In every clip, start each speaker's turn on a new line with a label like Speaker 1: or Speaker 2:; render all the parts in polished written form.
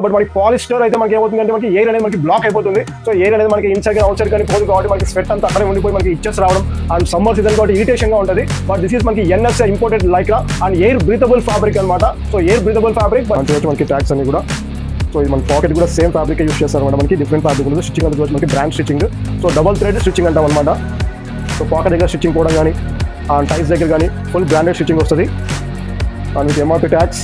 Speaker 1: But మనకి polyester అయితే మనకి ఏమవుతుందంటే మనకి ఎయిర్ అనేది మనకి బ్లాక్ అయిపోతుంది. సో ఎయిర్ అనేది మనకి ఇన్సైడ్ అవుట్ సైడ్ కానీ పోదు కాబట్టి మనకి స్వెట్ అంతా అక్కడే ఉండిపోయి మనకి ఇచ్చేసి రావడం అండ్ సమ్మర్ సీజన్ కాబట్టి ఇరిటేషన్ గా ఉంటుంది. బట్ దిస్ ఈస్ మనకి NS imported Lycra and air breathable fabric అనమాట. సో ఎయిర్ బ్రీతబుల్ ఫ్యాబ్రిక్ మనకి ట్యాగ్స్ అన్ని కూడా. సో ఇది మన పాకెట్ కూడా సేమ్ ఫ్యాబ్రిక్ యూస్ చేస్తారు అనమాట. మనకి డిఫరెంట్ ఫ్యాబ్రిక్ ఉంటుంది. స్టిచ్చింగ్ అనేది మనకి brand stitching. So double thread stitching అంటాం అనమాట. సో పాకెట్ దగ్గర స్టిచ్చింగ్ పోవడం కానీ అండ్ టైస్ దగ్గర కానీ ఫుల్ బ్రాండెడ్ స్టిచ్చింగ్ వస్తుంది. And with MRP tags.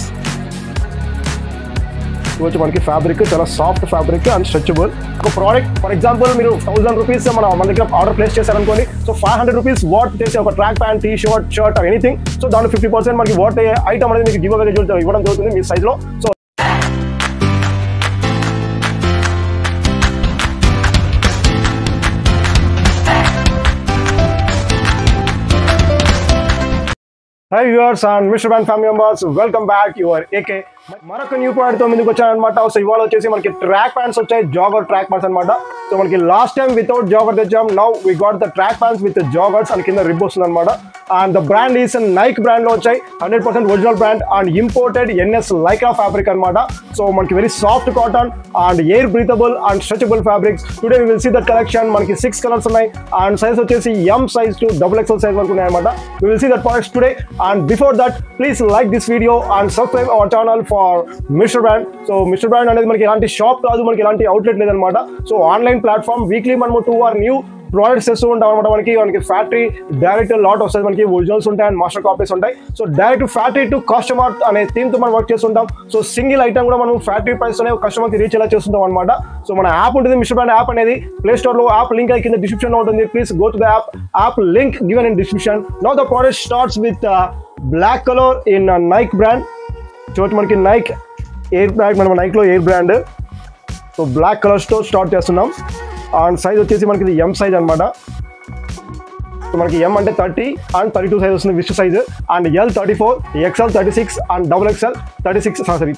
Speaker 1: వచ్చి మనకి ఫ్యాబ్రిక్ చాలా సాఫ్ట్ ఫ్యాబ్రిక్ అండ్ స్ట్రెచబుల్. ఒక ప్రోడక్ట్ ఫర్ ఎగ్జాంపుల్ మీరు 1000 రూపీస్ మన దగ్గర ఆర్డర్ ప్లేస్ చేశారనుకోండి. సో 500 రూపీస్ వర్త్ చేసి ఒక track pant, T shirt, shirt or anything. So దాంట్లో 50% మనకి వర్త్ అయ్యే ఐటమ్ అనేది మీకు గివ్ అవే ఇవ్వడం జరుగుతుంది మీ సైజ్లో. So Hi viewers and Mr.Brand family members, welcome back. You are AK. మరొక న్యూ ప్రోడక్ట్ తో ముందుకు వచ్చానమాట. సో ఇవాళ వచ్చేసి మనకి ట్రాక్ ప్యాంట్స్ వచ్చాయి, జాగర్ ట్రాక్ ప్యాంట్స్ అనమాట. సో మనకి లాస్ట్ టైం వితౌట్ జాగర్ తెచ్చాం. Now we got the track pants with joggers and కింద రిబ్ వస్తుంది అనమాట. And the brand is Nike brand లో వచ్చాయి. 100% original brand and imported NS Lycra fabric అనమాట. So మనకి very soft cotton and air breathable and stretchable fabrics. Today we will see that collection. మనకి 6 colours ఉన్నాయి and size వచ్చేసి M size to XXL size వరకు ఉన్నాయి అనమాట. We will see that products today. And before that please like this video and subscribe our channel for Mr.Brand. So Mr.Brand అనేది మనకి ఎలాంటి shop కాదు, మనకి ఎలాంటి అవుట్లెట్ లేదనమాట. So online platform. వీక్లీ మనము 2 or న్యూ ప్రోడక్ట్స్ చేస్తూ ఉంటాం అనమాట. మనకి ఫ్యాక్టరీ డైరెక్ట్ లాట్ వస్తుంది. మనకి ఒరిజినల్స్ ఉంటాయి అండ్ మాస్టర్ కాపీస్ ఉంటాయి. So direct factory to customer అనే థీమ్ తో మనం వర్క్ చేస్తుంటాం. సో సింగిల్ ఐటమ్ కూడా మనం ఫ్యాక్టరీ ప్రైస్ తోనే కస్టమర్ కి రీచ్ ఎలా చేస్తుంటాం అనమాట. సో మన యాప్ ఉంటుంది, Mr.Brand యాప్ అనేది. ప్లే స్టోర్ లో యాప్ లింక్ కింద డిస్క్రిప్షన్ లో ఉంటుంది. Please go to the app link given in description. Now the product starts with black colour in Nike brand. చూడండి మనకి నైక్ ఎయిర్ బ్రాండ్, మన నైక్లో ఎయిర్ బ్రాండ్. సో బ్లాక్ కలర్స్తో start చేస్తున్నాం. అండ్ సైజ్ వచ్చేసి మనకి ఇది ఎం సైజ్ అనమాట. సో మనకి ఎం అంటే 30 అండ్ 32 సైజ్ వస్తుంది wrist size. And L 34, XL 36 and XXL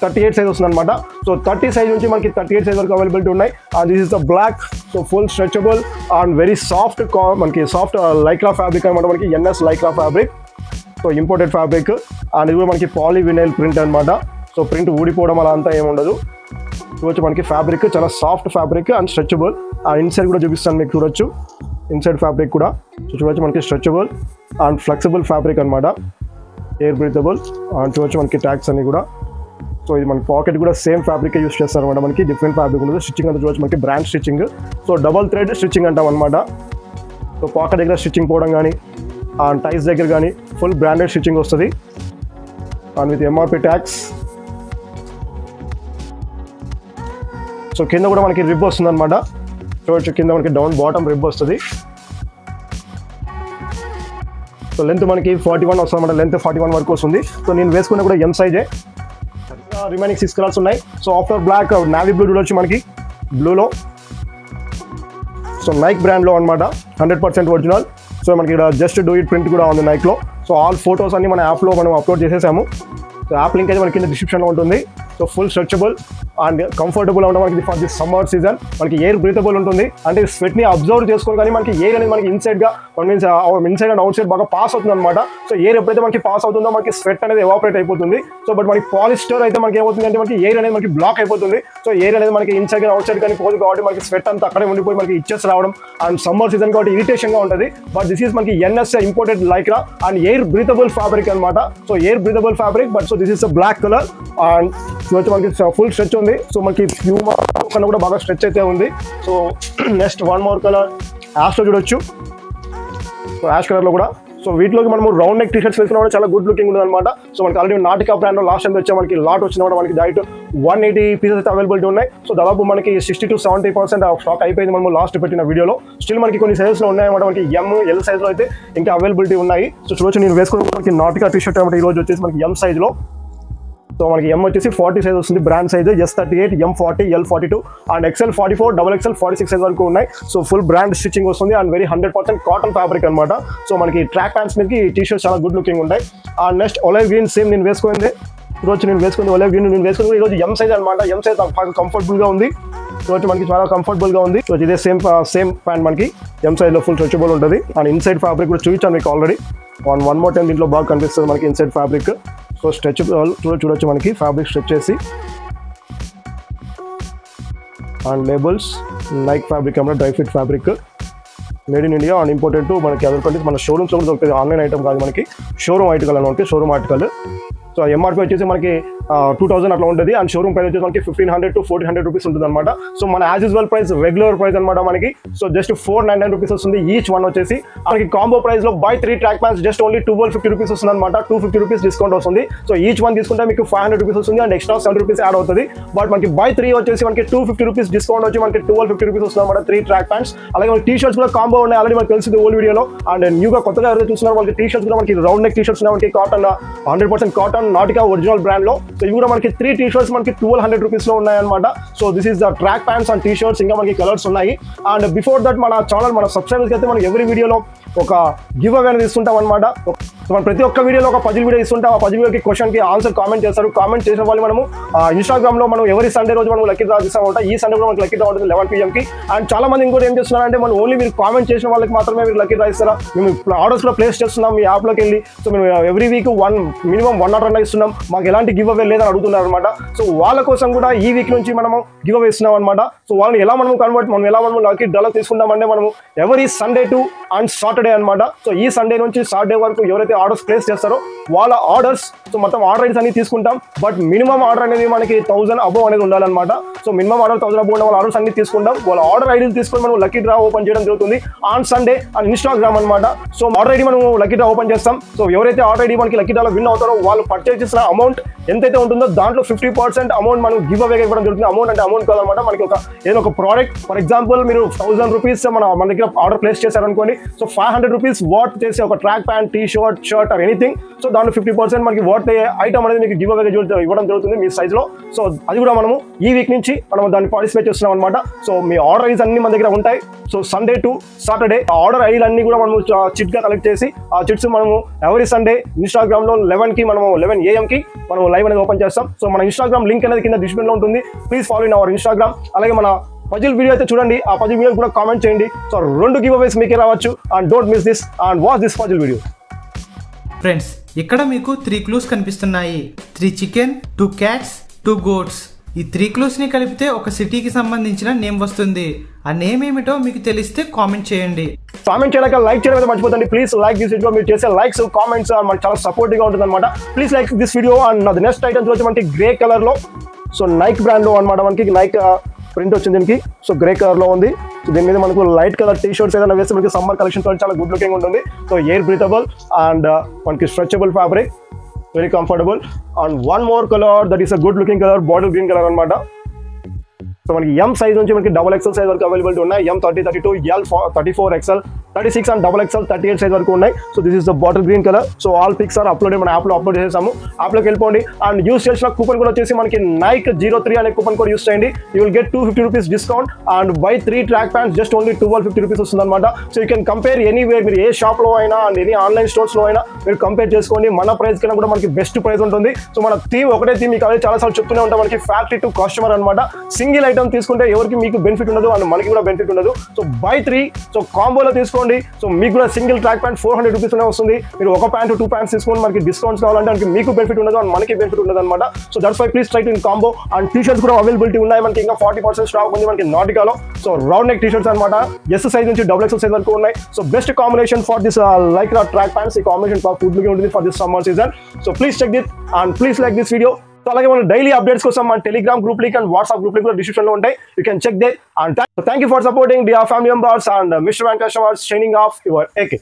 Speaker 1: 38 size వస్తుంది అనమాట. సో 30 సైజ్ నుంచి మనకి 38 సైజ్ వరకు అవైలబిలిటీ ఉన్నాయి. And this is the black. So full stretchable and very soft, మనకి సాఫ్ట్ లైక్రా ఫ్యాబ్రిక్ అనమాట. మనకి NS Lycra fabric. So imported fabric and ఇది కూడా మనకి పాలీ వినైల్ ప్రింట్ అనమాట. సో ప్రింట్ ఊడిపోవడం అలా అంతా ఏముండదు. చూడొచ్చు మనకి ఫ్యాబ్రిక్ చాలా సాఫ్ట్ ఫ్యాబ్రిక్ అండ్ స్ట్రెచబుల్. ఆ ఇన్సైడ్ కూడా చూపిస్తాను మీకు, చూడొచ్చు ఇన్సైడ్ ఫ్యాబ్రిక్ కూడా. సో చూడొచ్చు మనకి స్ట్రెచబుల్ అండ్ ఫ్లెక్సిబుల్ ఫ్యాబ్రిక్ అనమాట. ఎయిర్ బ్రీతబుల్ అండ్ చూడొచ్చు మనకి ట్యాగ్స్ అన్ని కూడా. సో ఇది మన పాకెట్ కూడా సేమ్ ఫ్యాబ్రిక్ యూస్ చేస్తారు అనమాట. మనకి డిఫరెంట్ ఫ్యాబ్రిక్ ఉంటుంది. స్టిచ్చింగ్ అంతా చూడొచ్చు మనకి brand stitching. So double thread stitching అంటాం అనమాట. సో పాకెట్ దగ్గర స్టిచ్చింగ్ పోవడం కానీ అండ్ టైస్ దగ్గర కానీ ఫుల్ బ్రాండెడ్ స్టిచ్చింగ్ వస్తుంది. And with MRP tags. So కింద కూడా మనకి రిబ్ వస్తుంది అనమాట. చూడొచ్చు కింద మనకి డౌన్ బాటమ్ రిబ్ వస్తుంది. సో లెంత్ మనకి 41 వస్తుంది అనమాట. లెంత్ 41 వరకు వస్తుంది. సో నేను వేసుకున్న కూడా ఎం సైజే. రిమైనింగ్ 6 కలర్స్ ఉన్నాయి. So after black navy blue చూడొచ్చు మనకి బ్లూలో. సో నైక్ బ్రాండ్లో అనమాట. 100% ఒరిజినల్. సో మనకి ఇక్కడ జస్ట్ డూ ఇట్ ప్రింట్ కూడా ఉంది నైక్లో. సో ఆల్ ఫొటోస్ అన్ని మన యాప్లో మనం అప్లోడ్ చేసేసాము. సో యాప్ లింక్ అయితే మనకి కింద డిస్క్రిప్షన్లో ఉంటుంది. So full stretchable and comfortable ఉంటుంది మనకి ఫర్ దిస్ సమ్మర్ సీజన్. మనకి ఎయిర్ బ్రీతబుల్ ఉంటుంది. అంటే స్వెట్ని అబ్జర్వ్ చేసుకోవాలి కానీ మనకి ఎయిర్ అనేది మనకి ఇన్సైడ్గా means inside and outside బాగా పాస్ అవుతుంది అనమాట. సో ఎయిర్ ఎప్పుడైతే మనకి పాస్ అవుతుందో మనకి స్వెట్ అనేది ఎవాపరేట్ అయిపోతుంది. సో బట్ మనకి పాలిస్టర్ అయితే మనకి ఏమవుతుంది అంటే మనకి ఎయిర్ అనేది మనకి బ్లాక్ అయిపోతుంది. సో ఎయిర్ అనేది మనకి ఇన్సైడ్ అవుట్ సైడ్ కానీ పోదు కాబట్టి మనకి స్వెట్ అంతా అక్కడే ఉండిపోయి మనకి ఇచ్చేసి రావడం అండ్ సమ్మర్ సీజన్ కాబట్టి ఇరిటేషన్గా ఉంటుంది. బట్ దిస్ ఈస్ మనకి NS imported Lycra and air breathable fabric అనమాట. So air breathable fabric. But so this is black colour and మనకి ఫుల్ స్ట్రెచ్ ఉంది. సో మనకి ప్యూమా కన్నా కూడా బాగా స్ట్రెచ్ అయితే ఉంది. So next one more colour యాష్లో చూడొచ్చు. సో యాష్ కలర్లో కూడా. సో వీటిలోకి మనము రౌండ్ నెక్ టీ షర్ట్స్ వేసుకున్నా కూడా చాలా గుడ్ లుకింగ్ ఉంది అనమాట. సో మనకి ఆల్రెడీ నాటికా బ్రాండ్ లాస్ట్ టైం వచ్చే మనకి లాట్ వచ్చిన కూడా మనకి డైరెక్ట్ 180 పీసెస్ అయితే అవైలబిలిటీ ఉన్నాయి. సో దాదాపు మనకి 60 to 70% స్టాక్ అయిపోయింది మనము లాస్ట్ పెట్టిన వీడియోలో. స్టిల్ మనకి కొన్ని సైజెస్లో ఉన్నాయన్నమాట. మనకి ఎల్ సైజ్లో అయితే ఇంకా అవైలబిలిటీ ఉన్నాయి. సో చూడొచ్చు నేను వేసుకున్న మనకి నాటికా టీ షర్ట్ అనమాట. ఈరోజు వచ్చేసి మనకి ఎం సైజ్లో. సో మనకి ఎం వచ్చేసి 40 సైజ్ వస్తుంది brand size. S38, M40, L42 and XL 44, XXL 46 size వరకు ఉన్నాయి. సో ఫుల్ బ్రాండ్ స్టిచ్చింగ్ వస్తుంది అండ్ వెరీ 100% కాటన్ ఫ్యాబ్రిక్ అనమాట. సో మనకి ట్రాక్ ప్యాంట్స్ మీదకి టీ షర్ట్స్ చాలా గుడ్ లుకింగ్ ఉంటాయి. అండ్ నెక్స్ట్ ఒలైవ్ గ్రీన్ సేమ్ నేను వేసుకుంది. ఈరోజు నేను వేసుకుంది ఒలైవ్ గ్రీన్. నేను వేసుకుంది ఈరోజు ఎం సైజ్ అనమాట. ఎం సైజ్ బాగా కంఫర్టబుల్గా ఉంది. ఈరోజు మనకి చాలా కంఫర్టబుల్గా ఉంది. సో ఇదే సేమ్ ప్యాంట్ మనకి ఎం సైజ్లో ఫుల్ స్ట్రెచబుల్ ఉంటుంది. అండ్ ఇన్సైడ్ ఫ్యాబ్రిక్ కూడా చూపించాను మీకు ఆల్రెడీ. వన్ మోర్ టైం దీంట్లో బాగా కనిపిస్తుంది మనకి ఇన్సైడ్ ఫ్యాబ్రిక్. సో స్ట్రెచబుల్ చూడొచ్చు మనకి ఫ్యాబ్రిక్ స్ట్రెచ్ చేసి అండ్ లేబుల్స్ నైక్ ఫ్యాబ్రిక్ అన్నమాట, dry fit fabric, made in India and imported to మనకి అవైలబిలిటీ మన షోరూమ్స్లో కూడా దొరుకుతుంది. ఆన్లైన్ ఐటమ్ కాదు, మనకి షోరూమ్ ఆర్టికల్ అనమాట, షోరూమ్ ఆర్టికల్. సో ఎంఆర్పీ వచ్చేసి మనకి 2000 అట్లా ఉంటుంది అండ్ షోరూమ్ ప్రైస్ వచ్చేసి మనకి 1500 to 1400 రూపీస్ ఉంటుంది అనమాట. సో మన as usual price regular price అనమాట మనకి. సో జస్ట్ 499 రూపీస్ వస్తుంది ఈచ్ వన్ వచ్చేసి. మనకి కాంబో ప్రైస్ లో by 3 track pants just only 1250 rupees వస్తుంది అనమాట. 250 రూపీస్ డిస్కౌంట్ వస్తుంది. సో ఈచ్ వన్ తీసుకుంటే మీకు 500 రూపీస్ వస్తుంది అండ్ ఎక్స్ట్రా 70 రూపీస్ యాడ్ అవుతుంది. బట్ మనకి బై 3 వచ్చేసి మనకి 250 రూపీస్ డిస్కౌంట్ వచ్చి మనకి 1250 రూపీస్ వస్తుంది అనమాట 3 ట్రాక్ ప్యాంట్స్. అలాగే మనకి టీ షర్ట్స్ కూడా కాంబో ఉన్నాయి, ఆల్రెడీ మనకి తెలిసింది ఓల్డ్ వీడియోలో. అండ్ న్యూగా కొత్తగా ఎవరైతే చూస్తున్నారు వాళ్ళకి టీ షర్ట్స్ కూడా మనకి రౌండ్ నెక్ టీ షర్ట్స్ ఉన్నాయి, మనకి కాటన్ 100% కాటన్ నాటికా ఒరిజినల్ బ్రాండ్ లో. సో ఇవి కూడా మనకి 3 టీ షర్ట్స్ మనకి 1200 రూపీస్ లో ఉన్నాయన్నమాట. So this is the track pants and T shirts. ఇంకా మనకి కలర్స్ ఉన్నాయి. అండ్ బిఫోర్ దట్ మన ఛానల్ మన సబ్స్క్రైబర్స్కి అయితే మనం ఎవరి వీడియోలో ఒక గివ్ అవే అనేది ఇస్తుంటాం అనమాట. మనం ప్రతి ఒక్క వీడియోలో ఒక పజిల్ వీడియో ఇస్తుంటాం. ఆ పజిల్ వీడియోకి క్వశ్చన్కి ఆన్సర్ కామెంట్ చేస్తారు. కామెంట్ చేసిన వాళ్ళు మనము ఇన్స్టాగ్రామ్లో మనం ఎవరి సండే రోజు మనం లక్కీ డ్రా తీస్తాం ఉంటాం. ఈ సండే కూడా మనకి లక్కీ డ్రా ఉంటుంది 11 PM కి. అండ్ చాలా మంది ఇంకోటి ఏం చేస్తున్నారంటే మనం ఓన్లీ మీరు కామెంట్ చేసిన వాళ్ళకి మాత్రమే మీరు లక్కీ డ్రా ఇస్తారా, మేము ఆర్డర్స్ కూడా ప్లేస్ చేస్తున్నాం మీ యాప్లోకి వెళ్ళి. సో మేము ఎవ్రీ వీక్ మినిమం 1 ఆర్డర్ అన్నా ఇస్తున్నాం, మాకు ఎలాంటి గివ్ అవే లేదని అడుగుతున్నారు అనమాట. సో వాళ్ళ కోసం కూడా ఈ వీక్ నుంచి మనము గివ్ అవే ఇస్తున్నాం అనమాట. సో వాళ్ళని ఎలా మనం లక్కీ డ్రాలో తీసుకుంటామంటే మనము every Sunday to and Saturday అనమాట. సో ఈ సండే నుంచి సాటర్డే వరకు ఎవరైతే ఆర్డర్స్ ప్లేస్ చేస్తారో వాళ్ళ ఆర్డర్స్, సో మొత్తం ఆర్డర్ ఐడీస్ అన్ని తీసుకుంటాం. బట్ మినిమం ఆర్డర్ అనేది మనకి 1000 అబోవ్ అనేది ఉండాలన్నమాట. సో మినిమం ఆర్డర్ 1000 అబోవ్ ఉన్న వాళ్ళ ఆర్డర్స్ అన్ని తీసుకుంటాం. వాళ్ళ ఆర్డర్ ఐడీలు తీసుకొని మనం లక్కీ డ్రా ఓపెన్ చేయడం జరుగుతుంది ఆన్ సండే అండ్ ఇన్స్టాగ్రామ్ అనమాట. సో ఆర్డర్ ఐడి మనం లక్కీ డ్రా ఓపెన్ చేస్తాం. సో ఎవరైతే ఆర్డర్ ఐడి మనకి లక్కీ డ్రాలో విన్ అవుతారో వాళ్ళు పర్చేజ్ చేసిన అమౌంట్ ఎంతైతే ఉంటుందో దాంట్లో 50% అమౌంట్ మనం గివ్ అవేగా ఇవ్వడం జరుగుతుంది. అమౌంట్ అంటే అమౌంట్ కాదనమాట, మనకి ఏదైనా ఒక ప్రోడక్ట్, ఫర్ ఎగ్జాంపుల్ మీరు 1000 రూపీస్ మన దగ్గర ఆర్డర్ ప్లేస్ చేశారనుకోండి. సో 500 రూపీస్ వర్త్ చేసి ఒక track pant, T shirt or anything, so దాంట్లో 50% మనకి వర్త్ అయ్యే ఐటమ్ అనేది మీకు గివ్ అవేగా ఇవ్వడం జరుగుతుంది మీ సైజ్లో. సో అది కూడా మనము ఈ వీక్ నుంచి మనం దాన్ని పార్టిసిపేట్ చేస్తున్నాం అనమాట. సో మీ ఆర్డర్ ఐడీస్ అన్ని మన దగ్గర ఉంటాయి. So Sunday to Saturday order ఐడీలు అన్ని కూడా మనము చిట్గా కలెక్ట్ చేసి ఆ చిట్స్ మనము ఎవరీ సండే ఇన్స్టాగ్రామ్లో 11 AM కి మనం లైవ్ అనేది ఓపెన్ చేస్తాం. సో మన ఇన్స్టాగ్రామ్ లింక్ అనేది కింద డిస్క్రిప్షన్లో ఉంటుంది. Please follow in our Instagram. అలాగే మన పజిల్ వీడియో అయితే చూడండి, ఆ పజిల్ వీడియో కూడా కామెంట్ చేయండి. సో 2 గివ్ అవేస్ మీకే రావచ్చు. And don't miss this and watch this puzzle video.
Speaker 2: Friends, ఇక్కడ మీకు 3 క్లూస్ కనిపిస్తున్నాయి. 3 చికెన్, 2 క్యాట్స్, 2 గోట్స్. ఈ 3 క్లూస్ ని కలిపితే ఒక సిటీకి సంబంధించిన నేమ్ వస్తుంది. ఆ నేమ్ ఏమిటో మీకు తెలిస్తే కామెంట్ చేయండి.
Speaker 1: కామెంట్ చేయలేక లైక్ చేయడం అయితే మర్చిపోతండి. Please like this video. మీరు చేసే లైక్స్, కామెంట్స్ మనకి చాలా సపోర్టివ్ గా ఉంటుంది అనమాట. Please like this video. And నాది నెక్స్ట్ ఐటమ్స్ వచ్చి మనకి గ్రే కలర్ లో, సో నైక్ బ్రాండ్ లో అనమాట. మనకి నైక్ ప్రింట్ వచ్చింది దీనికి. సో గ్రే కలర్ లో ఉంది. సో దీని మీద మనకు లైట్ కలర్ టీ షర్ట్స్ ఏదైనా వేస్తే మనకి సమ్మర్ కలెక్షన్ చాలా గుడ్ లుకింగ్ ఉంటుంది. సో ఎయిర్ బ్రీతబుల్ అండ్ మనకి stretchable fabric, very comfortable. And one more colour that is a good looking colour, bottle green colour అనమాట. సో మనకి ఎం సైజ్ నుంచి మనకి XXL సైజ్ వరకు అవైలబిలిటీ ఉన్నాయి. M 30, 32, L 34, XL 36 and XXL 38 size వరకు ఉన్నాయి. So this is the bottle green colour. So all pics are upload, మన యాప్లో అప్లోడ్ చేసాము. యాప్లోకి వెళ్ళిపోండి. అండ్ యూస్ చేసిన కూపన్ కూడా వచ్చేసి మనకి నైక్ 03 అనే కూపన్ కోడ్ యూస్ చేయండి. You will get 250 rupees discount. And by 3 track pants just only 1250 rupees వస్తుంది అనమాట. So you can compare anywhere, మీరు ఏ షాప్లో అయినా అండ్ ఎనీ ఆన్లైన్ స్టోర్స్లో అయినా మీరు కంపేర్ చేసుకోండి. మన ప్రైస్ కన్నా కూడా మనకి బెస్ట్ ప్రైస్ ఉంటుంది. సో మన థీమ్ ఒకటే థీమ్, మీకు అదే చాలాసార్లు చెప్తూనే ఉంటాం, మనకి ఫ్యాక్టరీ టు కస్టమర్ అనమాట. సింగిల్ ఐటమ్ తీసుకుంటే ఎవరికి మీకు బెనిఫిట్ ఉండదు అండ్ మనకి కూడా బెనిఫిట్ ఉండదు. సో బై 3, సో కాంబోలో తీసుకోండి. సో మీకు కూడా సింగిల్ ట్రాక్ ప్యాంట్ 400 రూపీస్ వస్తుంది. మీరు ఒక ప్యాంట్ 2 ప్యాంట్స్ తీసుకోండి, మనకి డిస్కౌంట్స్ కావాలంటే మీకు బెనిఫిట్ ఉండదు అండ్ మనకి బెనిఫిట్ ఉండదు అనమాట. So that's why please try to in combo. And T shirts కూడా అవైలబిలిటీ ఉన్నాయి మనకి. ఇంకా 40% స్టాక్ ఉంది మనకి నాటికాలో. So round neck T shirts అనమాట. ఎస్ సైజ్ నుంచి XXL సైజ్ వరకు ఉన్నాయి. So best combination for this lycra track pants. ఈ కాంబినేషన్ ఫర్ ఫుడ్ లుకింగ్ ఉంటుంది for this summer season. So please check this and please like this video. So అలాగే మన daily updates కోసం మన Telegram group link and WhatsApp group link కూడా description లో ఉంటాయి. You can check there. And thank you for supporting dear family members and Mr. Brand customers. Signing off, your AK.